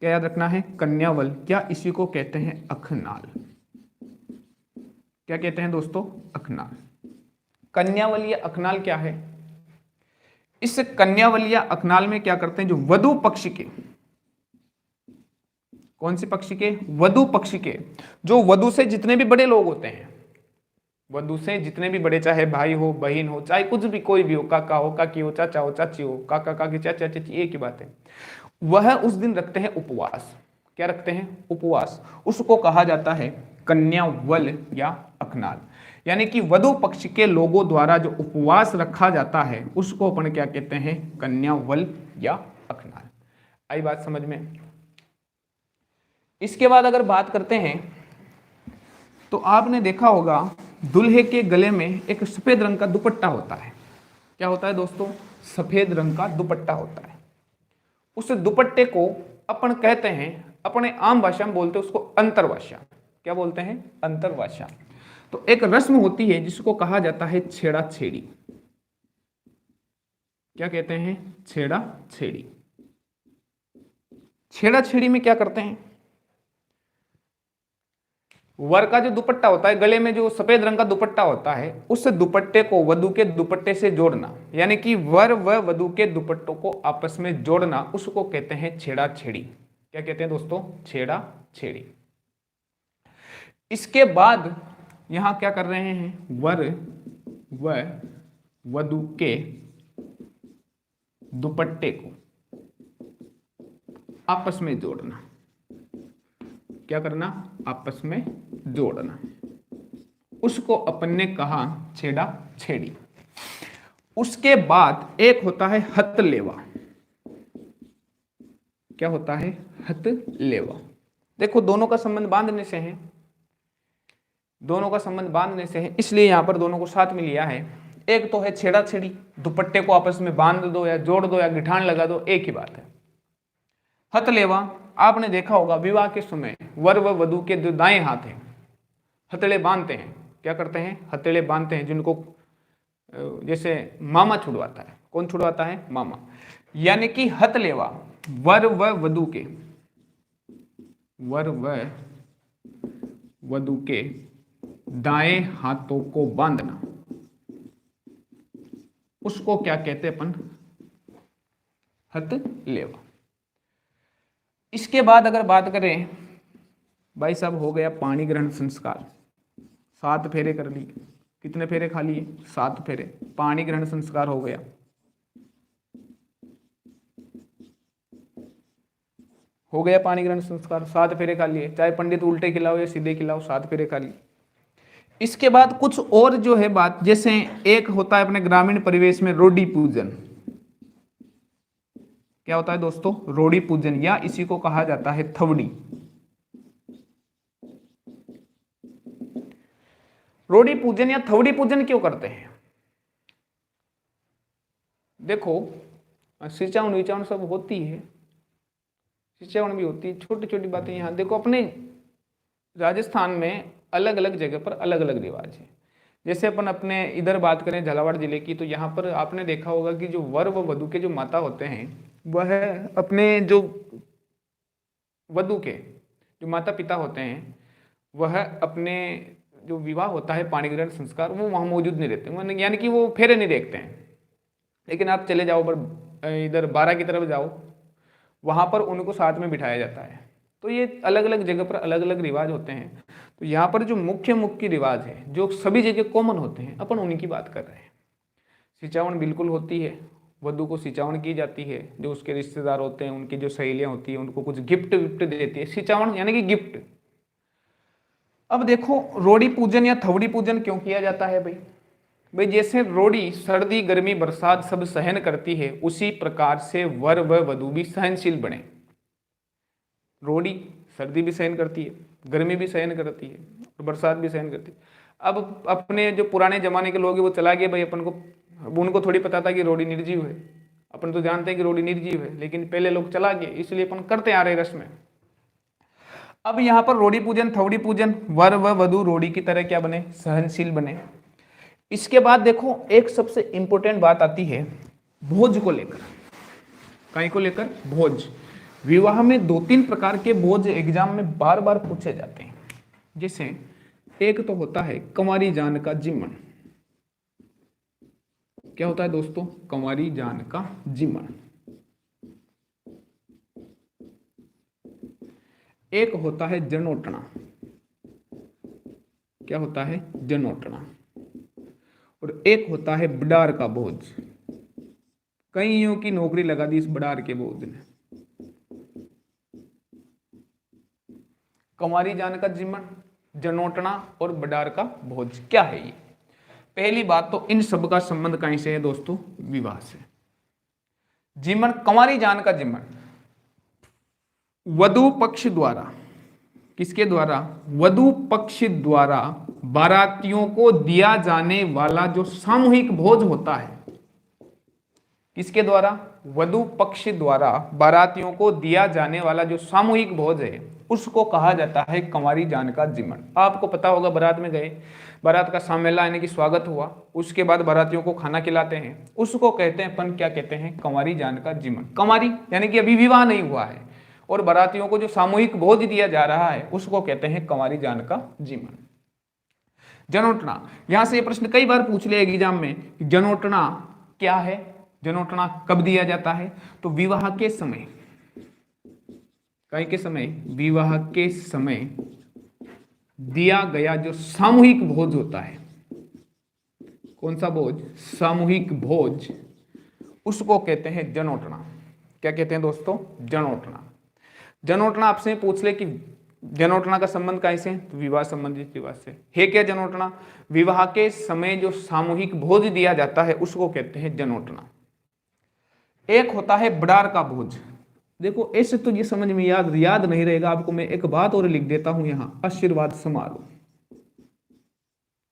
[SPEAKER 1] क्या याद रखना है? कन्यावल। क्या इसी को कहते हैं? अखनाल। क्या कहते हैं दोस्तों? अखनाल। कन्यावल या अखनाल क्या है? इस कन्यावल या अखनाल में क्या करते हैं? जो वधु पक्ष के, कौन से पक्ष के? वधु पक्ष के, जो वधु से जितने भी बड़े लोग होते हैं, वधु से जितने भी बड़े, चाहे भाई हो, बहन हो, चाहे कुछ भी, कोई भी हो, काका हो, काकी हो, चाचा हो, चाची हो, काका काकी, चाचा चाची, एक ही बात है, वह उस दिन रखते हैं उपवास। क्या रखते हैं? उपवास। उसको कहा जाता है कन्यावल या अखनाल। यानी कि वधु पक्ष के लोगों द्वारा जो उपवास रखा जाता है उसको अपन क्या कहते हैं? कन्यावल या अखनाल। आई बात समझ में? इसके बाद अगर बात करते हैं तो आपने देखा होगा दूल्हे के गले में एक सफेद रंग का दुपट्टा होता है। क्या होता है दोस्तों? सफेद रंग का दुपट्टा होता है। उस दुपट्टे को अपन कहते हैं, अपने आम भाषा में बोलते हैं उसको अंतरवाशा। क्या बोलते हैं? अंतरवाशा। तो एक रस्म होती है जिसको कहा जाता है छेड़ा छेड़ी। क्या कहते हैं? छेड़ा छेड़ी। छेड़ा छेड़ी में क्या करते हैं? वर का जो दुपट्टा होता है, गले में जो सफेद रंग का दुपट्टा होता है, उस दुपट्टे को वधु के दुपट्टे से जोड़ना, यानी कि वर व वधु के दुपट्टों को आपस में जोड़ना, उसको कहते हैं छेड़ा छेड़ी। क्या कहते हैं दोस्तों? छेड़ा छेड़ी। इसके बाद यहां क्या कर रहे हैं, वर व वधू के दुपट्टे को आपस में जोड़ना। क्या करना, आपस में जोड़ना। उसको अपन ने कहा छेड़ा छेड़ी। उसके बाद एक होता है हथलेवा। क्या होता है, हथलेवा। देखो दोनों का संबंध बांधने से है, दोनों का संबंध बांधने से है, इसलिए यहां पर दोनों को साथ में लिया है। एक तो है छेड़ा छेड़ी, दुपट्टे को आपस में बांध दो या जोड़ दो या गिठान लगा दो, एक ही बात है। हथलेवा आपने देखा होगा विवाह के समय वर व वधू के जो दाएं हाथ हैं हथेले बांधते हैं। क्या करते हैं, हथेले बांधते हैं, जिनको जैसे मामा छुड़वाता है। कौन छुड़वाता है, मामा। यानी कि हथलेवा वर व वधू के, वर व वधू के दाएं हाथों को बांधना, उसको क्या कहते हैं अपन, हथलेवा। इसके बाद अगर बात करें भाई साहब, हो गया पाणी ग्रहण संस्कार। 7 फेरे कर लिए। कितने फेरे खा लिए, 7 फेरे। पाणी ग्रहण संस्कार हो गया। हो गया पाणी ग्रहण संस्कार, 7 फेरे खा लिए। चाहे पंडित उल्टे खिलाओ या सीधे खिलाओ, 7 फेरे खा लिए। इसके बाद कुछ और जो है बात, जैसे एक होता है अपने ग्रामीण परिवेश में रोडी पूजन। क्या होता है दोस्तों, रोडी पूजन, या इसी को कहा जाता है थवड़ी। रोडी पूजन या थवड़ी पूजन क्यों करते हैं, देखो सिंचावन विचावन सब होती है, सिंचावन भी होती है, छोटी छोटी बातें। यहाँ देखो अपने राजस्थान में अलग अलग जगह पर अलग अलग रिवाज है। जैसे अपन अपने इधर बात करें झालावाड़ जिले की, तो यहाँ पर आपने देखा होगा कि जो वर व वधू के जो माता होते हैं, वह अपने जो वधू के जो माता पिता होते हैं, वह अपने जो विवाह होता है पाणी ग्रहण संस्कार, वो वहाँ मौजूद नहीं रहते, यानी कि वो फेरे नहीं देखते हैं। लेकिन आप चले जाओ पर इधर 12 की तरफ जाओ, वहाँ पर उनको साथ में बिठाया जाता है। तो ये अलग अलग जगह पर अलग अलग रिवाज होते हैं। तो यहाँ पर जो मुख्य मुख्य रिवाज है, जो सभी जगह कॉमन होते हैं, अपन उन्हीं की बात कर रहे हैं। सिंचावन बिल्कुल होती है, वधू को सिंचावन की जाती है। जो उसके रिश्तेदार होते हैं, उनकी जो सहेलियाँ होती हैं, उनको कुछ गिफ्ट विफ्ट देती है, सिंचावन यानी कि गिफ्ट। अब देखो रोडी पूजन या थवड़ी पूजन क्यों किया जाता है भाई जैसे रोडी सर्दी गर्मी बरसात सब सहन करती है, उसी प्रकार से वर व वधू भी सहनशील बने। रोडी सर्दी भी सहन करती है, गर्मी भी सहन करती है और बरसात भी सहन करती है। अब अपने जो पुराने जमाने के लोग हैं वो चला गए भाई, अपन को उनको थोड़ी पता था कि रोडी निर्जीव है। अपन तो जानते हैं कि रोडी निर्जीव है, लेकिन पहले लोग चला गए, इसलिए अपन करते आ रहे रस्में। अब यहाँ पर रोडी पूजन थवड़ी पूजन, वर व वधू रोडी की तरह क्या बने, सहनशील बने। इसके बाद देखो एक सबसे इंपॉर्टेंट बात आती है भोज को लेकर। कहीं को लेकर, भोज। विवाह में 2-3 प्रकार के भोज एग्जाम में बार बार पूछे जाते हैं। जैसे एक तो होता है कंवारी जान का जिमन। क्या होता है दोस्तों, कंवारी जान का जिमन। एक होता है जनोटना। क्या होता है, जनोटना। और एक होता है बडार का भोज। कईयों की नौकरी लगा दी इस बडार के भोज ने। कंवारी जान का जिमन, जनोटना और बडार का भोज क्या है ये। पहली बात तो इन सब का संबंध कहीं से है दोस्तों, विवाह से। जिमन, कंवारी जान का जिमन वधू पक्ष द्वारा, किसके द्वारा, वधू पक्ष द्वारा बारातियों को दिया जाने वाला जो सामूहिक भोज होता है। किसके द्वारा, वधू पक्ष द्वारा बारातियों को दिया जाने वाला जो सामूहिक भोज है, उसको कहा जाता है कंवारी जान का जिमन। आपको पता होगा, बारात में गए, बारात का सामेला यानी कि स्वागत हुआ, उसके बाद बारातियों को खाना खिलाते हैं, उसको कहते हैं अपन, क्या कहते हैं, कंवारी जान का जिमन। कंवारी यानी कि अभी विवाह नहीं हुआ है, और बारातियों को जो सामूहिक भोज दिया जा रहा है उसको कहते हैं कंवारी जान का जिमन। जनोटना, यहां से ये प्रश्न कई बार पूछ लिया एग्जाम में, जनोटना क्या है, जनोटना कब दिया जाता है। तो विवाह के समय, कहीं के समय, विवाह के समय दिया गया जो सामूहिक भोज होता है, कौन सा भोज? सामूहिक भोज, उसको कहते हैं जनोटना। क्या कहते हैं दोस्तों? जनोटना। जनोटना आपसे पूछ ले कि जनोटना का संबंध कैसे है, तो विवाह संबंधित विवाह से है। क्या जनोटना? विवाह के समय जो सामूहिक भोज दिया जाता है उसको कहते हैं जनोटना। एक होता है बड़ार का भोज। देखो ऐसे तो ये समझ में याद नहीं रहेगा आपको, मैं एक बात और लिख देता हूं यहां, आशीर्वाद समारोह।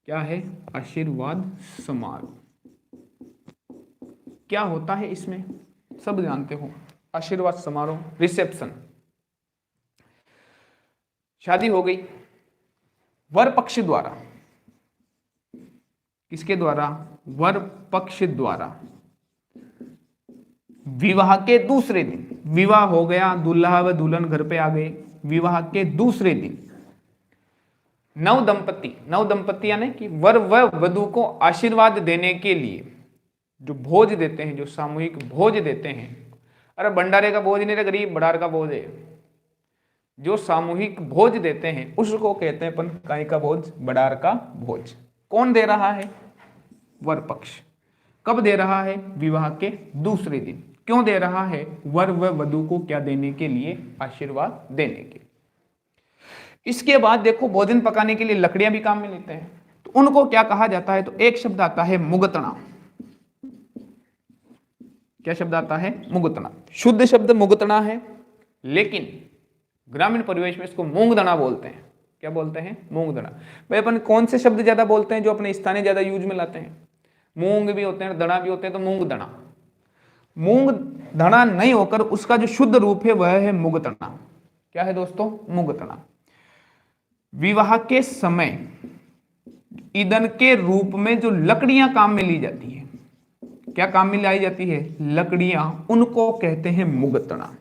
[SPEAKER 1] क्या है? आशीर्वाद समारोह। क्या होता है इसमें? सब जानते हो, आशीर्वाद समारोह, रिसेप्शन। शादी हो गई, वर पक्ष द्वारा, किसके द्वारा? वर पक्ष द्वारा विवाह के दूसरे दिन, विवाह हो गया, दूल्हा व दुल्हन घर पे आ गए, विवाह के दूसरे दिन नव दंपति यानी कि वर व वधू को आशीर्वाद देने के लिए जो भोज देते हैं, जो सामूहिक भोज देते हैं, अरे भंडारे का भोज नहीं रे गरीब, बड़ार का भोज है। जो सामूहिक भोज देते हैं उसको कहते हैं अपन काय का भोज? बड़ार का भोज। कौन दे रहा है? वर पक्ष। कब दे रहा है? विवाह के दूसरे दिन। क्यों दे रहा है? वर व वधू को क्या देने के लिए? आशीर्वाद देने के लिए। इसके बाद देखो भोजन पकाने के लिए लकड़ियां भी काम में लेते हैं, तो उनको क्या कहा जाता है? तो एक शब्द आता है मुगतना। क्या शब्द आता है? मुगतना। शुद्ध शब्द मुगतना है, लेकिन ग्रामीण परिवेश में इसको मूंगदना बोलते हैं। क्या बोलते हैं? मूंगदना। भाई अपन कौन से शब्द ज्यादा बोलते हैं जो अपने स्थानीय ज्यादा यूज में लाते हैं? मूंग भी होते हैं, दना भी होते हैं, तो मूंगदना। मूंग धना नहीं होकर उसका जो शुद्ध रूप है वह है मुगतना। क्या है दोस्तों? मुगतना। विवाह के समय ईंधन के रूप में जो लकड़ियां काम में ली जाती है, क्या काम में लाई जाती है? लकड़ियां, उनको कहते हैं मुगतना।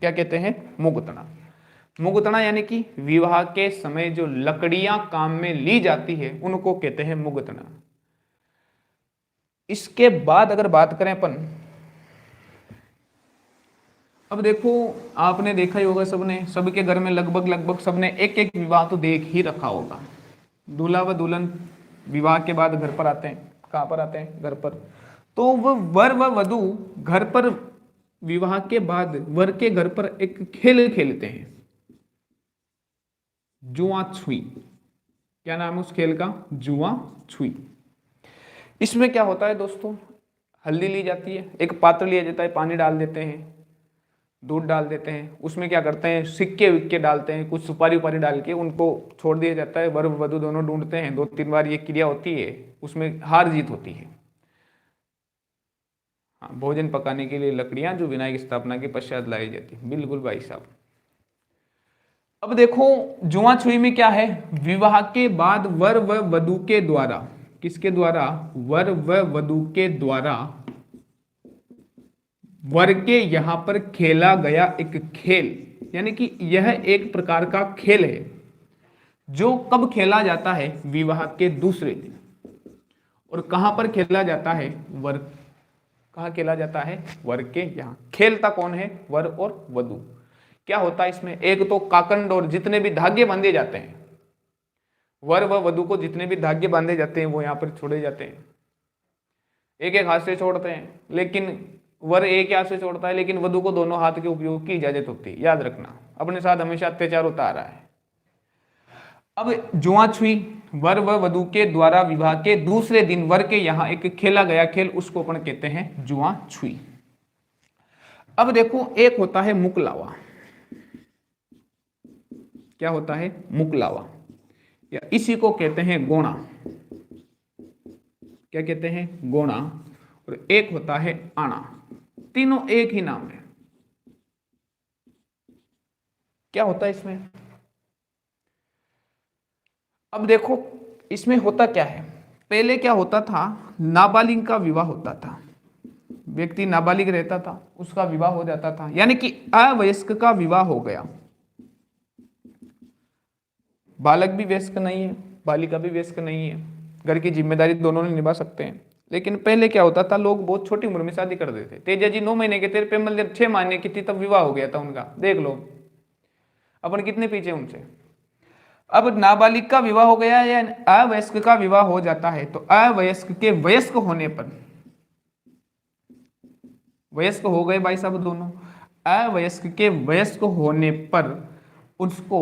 [SPEAKER 1] क्या कहते हैं? मुगतना। मुगतना यानी कि विवाह के समय जो लकड़ियां काम में ली जाती है उनको कहते हैं मुगतना। इसके बाद अगर बात करें अपन, अब देखो आपने देखा ही होगा, सबने, सबके घर में लगभग सबने एक एक विवाह तो देख ही रखा होगा। दूल्हा व दुल्हन विवाह के बाद घर पर आते हैं। कहां पर आते हैं? घर पर। तो वह वर व वधू घर पर विवाह के बाद वर के घर पर एक खेल खेलते हैं, जुआ छुई। क्या नाम है उस खेल का? जुआ छुई। इसमें क्या होता है दोस्तों? हल्दी ली जाती है, एक पात्र लिया जाता है, पानी डाल देते हैं, दूध डाल देते हैं, उसमें क्या करते हैं? सिक्के विक्के डालते हैं, कुछ सुपारी उपारी डाल के उनको छोड़ दिया जाता है। वर वधू दोनों ढूंढते हैं, 2-3 बार ये क्रिया होती है, उसमें हार जीत होती है। हाँ, भोजन पकाने के लिए लकड़ियां जो विनायक स्थापना के पश्चात लाई जाती है। बिल्कुल भाई साहब। अब देखो जुआ छुई में क्या है? विवाह के बाद वर व वधू के द्वारा, किसके द्वारा? वर व वधू के द्वारा वर के यहां पर खेला गया एक खेल, यानी कि यह एक प्रकार का खेल है जो कब खेला जाता है? विवाह के दूसरे दिन। और कहां पर खेला जाता है? वर। कहां खेला जाता है? वर के यहां। खेलता कौन है? वर और वधू। क्या होता है इसमें? एक तो काकंड और जितने भी धागे बांधे जाते हैं, वर व वधू को जितने भी धागे बांधे जाते हैं वो यहां पर छोड़े जाते हैं। एक एक हाथ से छोड़ते हैं, लेकिन वर एक हाथ से छोड़ता है, लेकिन वधू को दोनों हाथ के उपयोग की इजाजत होती है। याद रखना, अपने साथ हमेशा अत्याचार होता आ रहा है। अब जुआ छुई, वर व वधू के द्वारा विवाह के दूसरे दिन वर के यहां एक खेला गया खेल, उसको अपन कहते हैं जुआ छुई। अब देखो एक होता है मुकलावा। क्या होता है? मुकलावा, या इसी को कहते हैं गोणा। क्या कहते हैं? गोणा। और एक होता है आना। तीनों एक ही नाम है। क्या होता है इसमें? अब देखो इसमें होता क्या है? पहले क्या होता था? नाबालिग का विवाह होता था, व्यक्ति नाबालिग रहता था, उसका विवाह हो जाता था, यानी कि अवयस्क का विवाह हो गया। बालक भी वयस्क नहीं है, बालिका भी वयस्क नहीं है, घर की जिम्मेदारी दोनों ने निभा सकते हैं। लेकिन पहले क्या होता था? लोग बहुत छोटी उम्र में शादी कर देते। तेजा जी 9 महीने के थे, पेमल जब 6 महीने की थी तब विवाह हो गया था उनका। देख लो अपन कितने पीछे उनसे। अब नाबालिग का विवाह हो गया या अवयस्क का विवाह हो जाता है, तो अवयस्क के वयस्क होने पर, वयस्क हो गए भाई साहब दोनों, अवयस्क के वयस्क होने पर उसको,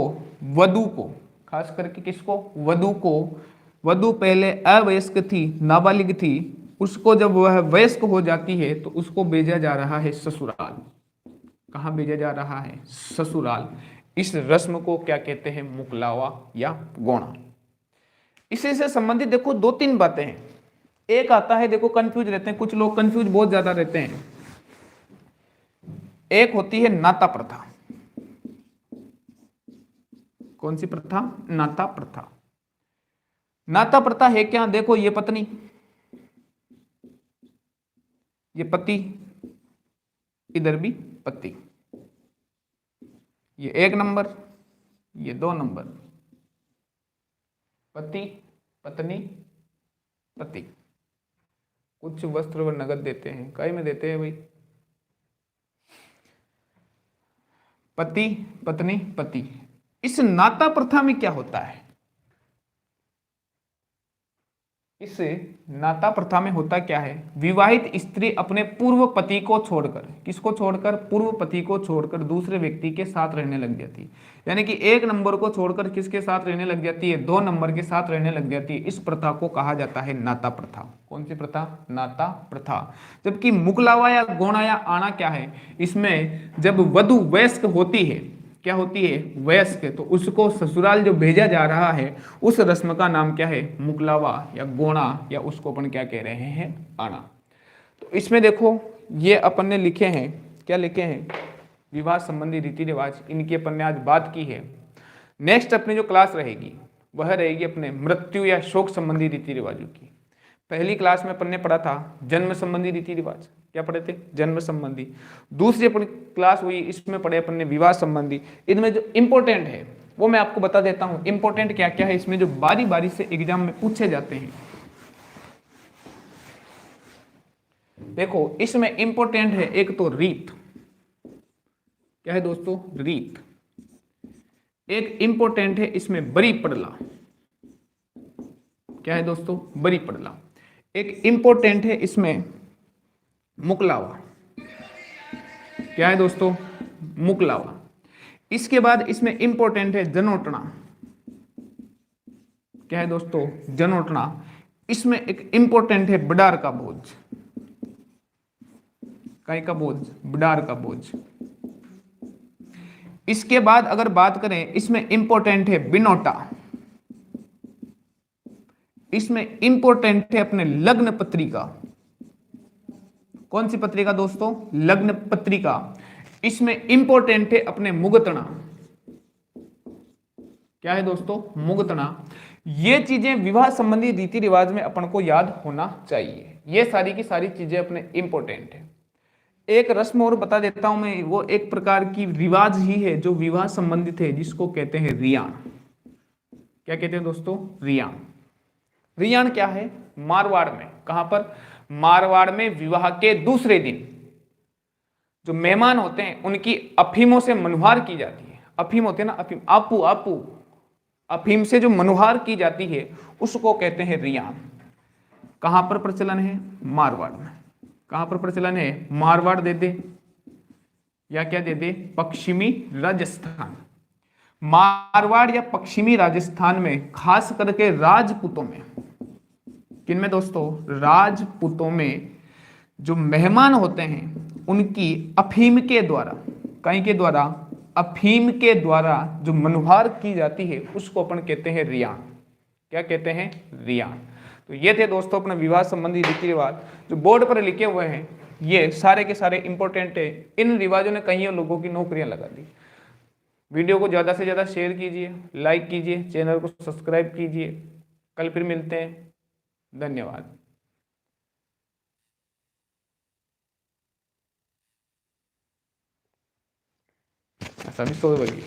[SPEAKER 1] वधु को, खास करके किसको, वधु को, वधु पहले अवयस्क थी, नाबालिग थी, उसको जब वह वयस्क हो जाती है तो उसको भेजा जा रहा है ससुराल। कहाँ भेजा जा रहा है, ससुराल। इस रस्म को क्या कहते हैं, मुकलावा या गोणा। इसी से संबंधित देखो दो तीन बातें हैं। एक आता है, देखो कंफ्यूज रहते हैं कुछ लोग, कंफ्यूज बहुत ज्यादा रहते हैं। एक होती है नाता प्रथा। कौन सी प्रथा, नाता प्रथा। नाता प्रथा है क्या, देखो ये पत्नी, ये पति, इधर भी पति, ये एक नंबर, ये दो नंबर, पति पत्नी पति। कुछ वस्त्र व नगद देते हैं, काय में देते हैं भाई, पति पत्नी पति। इस नाता प्रथा में क्या होता है, इस नाता प्रथा में होता क्या है, विवाहित स्त्री अपने पूर्व पति को छोड़कर, किसको छोड़कर, पूर्व पति को छोड़कर दूसरे व्यक्ति के साथ रहने लग जाती है। यानी कि एक नंबर को छोड़कर किसके साथ रहने लग जाती है, दो नंबर के साथ रहने लग जाती है। इस प्रथा को कहा जाता है नाता प्रथा। कौन सी प्रथा, नाता प्रथा। जबकि मुकलावा या गोणा या आना क्या है, इसमें जब वधु वयस्क होती है, क्या होती है, वयस्क, तो उसको ससुराल जो भेजा जा रहा है उस रस्म का नाम क्या है, मुकलावा या गोणा, या उसको अपन क्या कह रहे हैं, आना। तो इसमें देखो ये अपन ने लिखे हैं, क्या लिखे हैं, विवाह संबंधी रीति रिवाज, इनकी अपन ने आज बात की है। नेक्स्ट अपनी जो क्लास रहेगी वह रहेगी अपने मृत्यु या शोक संबंधी रीति रिवाजों की। पहली क्लास में अपन ने पढ़ा था जन्म संबंधी रीति रिवाज, क्या पढ़े थे, जन्म संबंधी। दूसरी अपनी क्लास हुई, इसमें पढ़े अपन ने विवाह संबंधी। इनमें जो इंपॉर्टेंट है वो मैं आपको बता देता हूं, इंपॉर्टेंट क्या क्या है इसमें, जो बारी बारी से एग्जाम में पूछे जाते हैं। देखो इसमें इंपॉर्टेंट है, एक तो रीत, क्या है दोस्तों, रीत। एक इंपॉर्टेंट है इसमें बरी पड़ला, क्या है दोस्तों, बरी पड़ला। एक इंपॉर्टेंट है इसमें मुकलावा, क्या है दोस्तों, मुकलावा। इसके बाद इसमें इंपॉर्टेंट है जनोटना, क्या है दोस्तों, जनोटना। इसमें एक इंपॉर्टेंट है बडार का बोझ, कहीं का बोझ, बडार का बोझ। इसके बाद अगर बात करें, इसमें इंपॉर्टेंट है बिनोटा, इसमें इंपॉर्टेंट है अपने लग्न पत्रिका। कौन सी पत्रिका दोस्तों, लग्न पत्रिका। इसमें इंपॉर्टेंट है अपने मुगतना, क्या है दोस्तों, मुगतना। ये चीजें विवाह संबंधी रीति रिवाज में अपन को याद होना चाहिए। ये सारी की सारी चीजें अपने इंपॉर्टेंट है। एक रस्म और बता देता हूं मैं, वो एक प्रकार की रिवाज ही है जो विवाह संबंधित है, जिसको कहते हैं रियाण। क्या कहते हैं दोस्तों, रियाण। रियाण क्या है, मारवाड़ में, कहां पर, मारवाड़ में विवाह के दूसरे दिन जो मेहमान होते हैं उनकी अफीमों से मनुहार की जाती है। अफीम होते हैं ना, अफीम, आपू आपू, अफीम से जो मनुहार की जाती है उसको कहते हैं रियाण। कहां पर प्रचलन है, मारवाड़ में। कहां पर प्रचलन है, मारवाड़ दे दे या क्या दे दे, पश्चिमी राजस्थान। मारवाड़ या पश्चिमी राजस्थान में, खास करके राजपूतों में, किनमें दोस्तों, राजपूतों में जो मेहमान होते हैं उनकी अफीम के द्वारा, कहीं के द्वारा, अफीम के द्वारा जो मनुहार की जाती है उसको अपन कहते हैं रियाण। क्या कहते हैं, रियाण। तो ये थे दोस्तों अपने विवाह संबंधी रीति रिवाज जो बोर्ड पर लिखे हुए हैं। ये सारे के सारे इंपॉर्टेंट है। इन रिवाजों ने कई लोगों की नौकरियां लगा दी। वीडियो को ज़्यादा से ज़्यादा शेयर कीजिए, लाइक कीजिए, चैनल को सब्सक्राइब कीजिए। कल फिर मिलते हैं, धन्यवाद। सभी सो गई।